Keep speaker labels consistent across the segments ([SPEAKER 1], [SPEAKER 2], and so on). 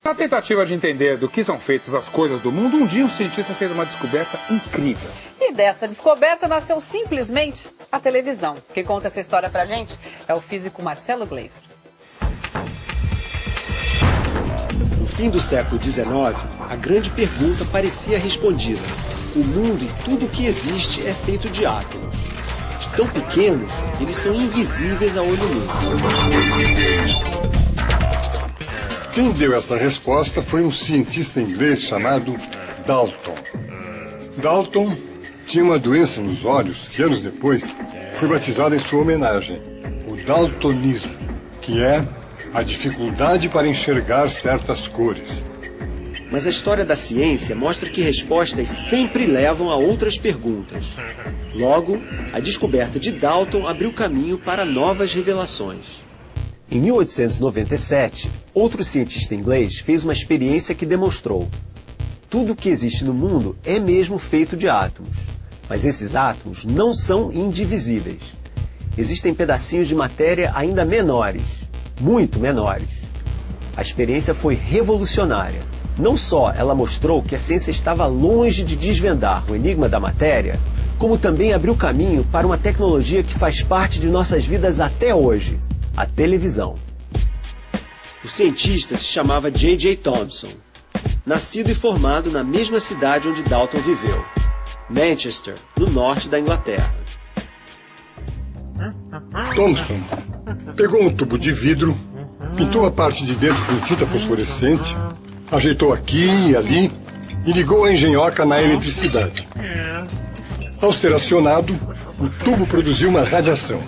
[SPEAKER 1] Na tentativa de entender do que são feitas as coisas do mundo, um dia um cientista fez uma descoberta incrível.
[SPEAKER 2] E dessa descoberta nasceu simplesmente a televisão. Quem conta essa história pra gente é o físico Marcelo Gleiser.
[SPEAKER 3] No fim do século XIX, a grande pergunta parecia respondida. O mundo e tudo o que existe é feito de átomos. De tão pequenos, eles são invisíveis a olho nu.
[SPEAKER 4] Quem deu essa resposta foi um cientista inglês chamado Dalton. Dalton tinha uma doença nos olhos que, anos depois, foi batizada em sua homenagem, o daltonismo, que é a dificuldade para enxergar certas cores.
[SPEAKER 3] Mas a história da ciência mostra que respostas sempre levam a outras perguntas. Logo, a descoberta de Dalton abriu caminho para novas revelações. Em 1897, outro cientista inglês fez uma experiência que demonstrou: tudo o que existe no mundo é mesmo feito de átomos, mas esses átomos não são indivisíveis. Existem pedacinhos de matéria ainda menores, muito menores. A experiência foi revolucionária. Não só ela mostrou que a ciência estava longe de desvendar o enigma da matéria, como também abriu caminho para uma tecnologia que faz parte de nossas vidas até hoje: a televisão. O cientista se chamava J.J. Thomson, nascido e formado na mesma cidade onde Dalton viveu, Manchester, no norte da Inglaterra.
[SPEAKER 4] Thomson pegou um tubo de vidro, pintou a parte de dentro com tinta fosforescente, ajeitou aqui e ali e ligou a engenhoca na eletricidade. Ao ser acionado, o tubo produziu uma radiação.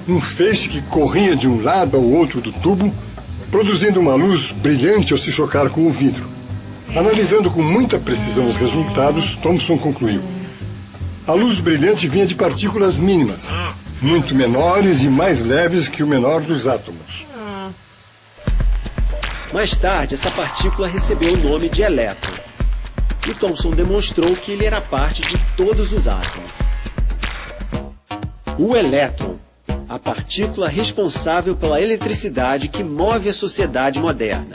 [SPEAKER 4] Um feixe que corria de um lado ao outro do tubo, produzindo uma luz brilhante ao se chocar com o vidro. Analisando com muita precisão os resultados, Thomson concluiu: a luz brilhante vinha de partículas mínimas, muito menores e mais leves que o menor dos átomos.
[SPEAKER 3] Mais tarde, essa partícula recebeu o nome de elétron. E Thomson demonstrou que ele era parte de todos os átomos. O elétron, a partícula responsável pela eletricidade que move a sociedade moderna.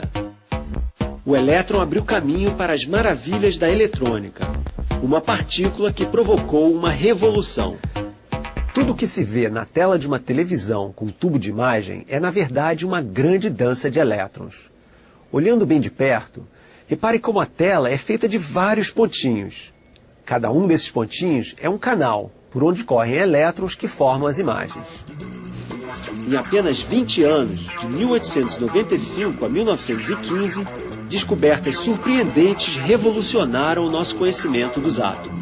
[SPEAKER 3] O elétron abriu caminho para as maravilhas da eletrônica, uma partícula que provocou uma revolução. Tudo o que se vê na tela de uma televisão com tubo de imagem é, na verdade, uma grande dança de elétrons. Olhando bem de perto, repare como a tela é feita de vários pontinhos. Cada um desses pontinhos é um canal, por onde correm elétrons que formam as imagens. Em apenas 20 anos, de 1895 a 1915, descobertas surpreendentes revolucionaram o nosso conhecimento dos átomos.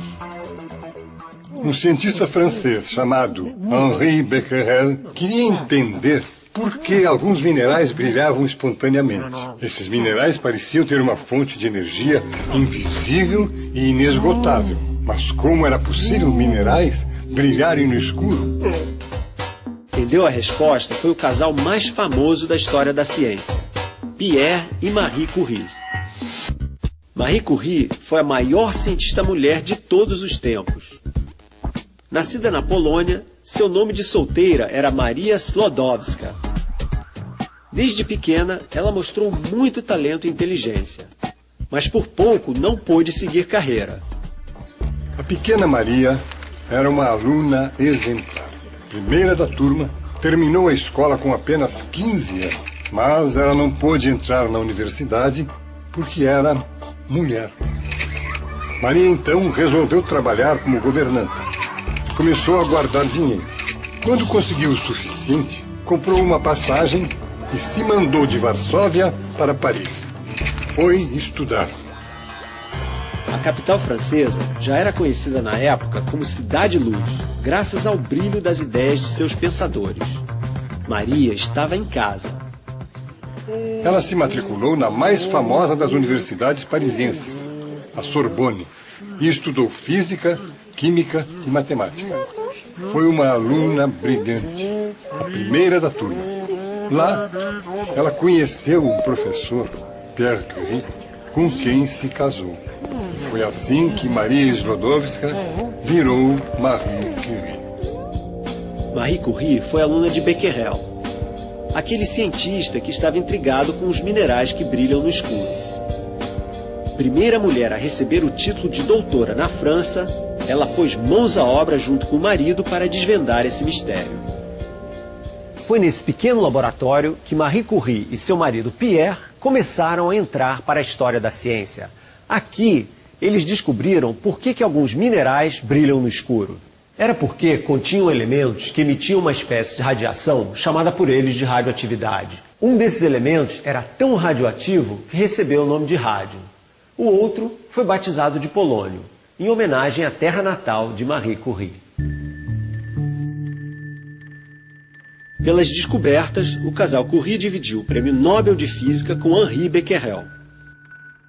[SPEAKER 4] Um cientista francês chamado Henri Becquerel queria entender por que alguns minerais brilhavam espontaneamente. Esses minerais pareciam ter uma fonte de energia invisível e inesgotável. Mas como era possível minerais brilharem no escuro? Quem deu a resposta foi o casal mais famoso da história da ciência, Pierre e Marie Curie. Marie Curie foi a maior cientista mulher de todos os tempos. Nascida na Polônia, seu nome de solteira era Maria Sklodowska. Desde pequena, ela mostrou muito talento e inteligência, mas por pouco não pôde seguir carreira. A pequena Maria era uma aluna exemplar. Primeira da turma, terminou a escola com apenas 15 anos. Mas ela não pôde entrar na universidade porque era mulher. Maria então resolveu trabalhar como governanta. Começou a guardar dinheiro. Quando conseguiu o suficiente, comprou uma passagem e se mandou de Varsóvia para Paris. Foi estudar. A capital francesa já era conhecida na época como Cidade-Luz, graças ao brilho das ideias de seus pensadores. Maria estava em casa. Ela se matriculou na mais famosa das universidades parisienses, a Sorbonne, e estudou física, química e matemática. Foi uma aluna brilhante, a primeira da turma. Lá, ela conheceu um professor, Pierre Curie, com quem se casou. Foi assim que Maria Sklodowska virou Marie Curie. Marie Curie foi aluna de Becquerel.
[SPEAKER 3] aquele cientista que estava intrigado com os minerais que brilham no escuro. Primeira mulher a receber o título de doutora na França, ela pôs mãos à obra junto com o marido para desvendar esse mistério. Foi nesse pequeno laboratório que Marie Curie e seu marido Pierre começaram a entrar para a história da ciência. Aqui, eles descobriram por que alguns minerais brilham no escuro. Era porque continham elementos que emitiam uma espécie de radiação chamada por eles de radioatividade. Um desses elementos era tão radioativo que recebeu o nome de rádio. O outro foi batizado de polônio, em homenagem à terra natal de Marie Curie. Pelas descobertas, o casal Curie dividiu o Prêmio Nobel de Física com Henri Becquerel.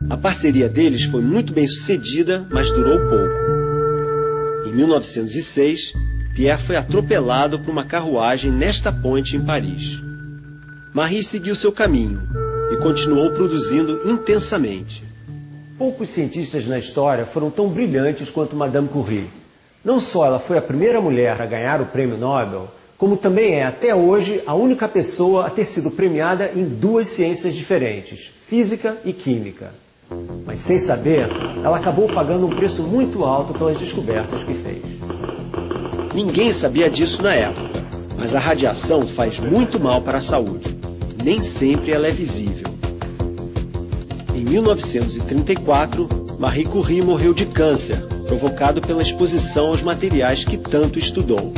[SPEAKER 3] A parceria deles foi muito bem sucedida, mas durou pouco. Em 1906, Pierre foi atropelado por uma carruagem nesta ponte em Paris. Marie seguiu seu caminho e continuou produzindo intensamente. Poucos cientistas na história foram tão brilhantes quanto Madame Curie. Não só ela foi a primeira mulher a ganhar o Prêmio Nobel, como também é, até hoje, a única pessoa a ter sido premiada em duas ciências diferentes, física e química. Mas, sem saber, ela acabou pagando um preço muito alto pelas descobertas que fez. Ninguém sabia disso na época, mas a radiação faz muito mal para a saúde. Nem sempre ela é visível. Em 1934, Marie Curie morreu de câncer, provocado pela exposição aos materiais que tanto estudou.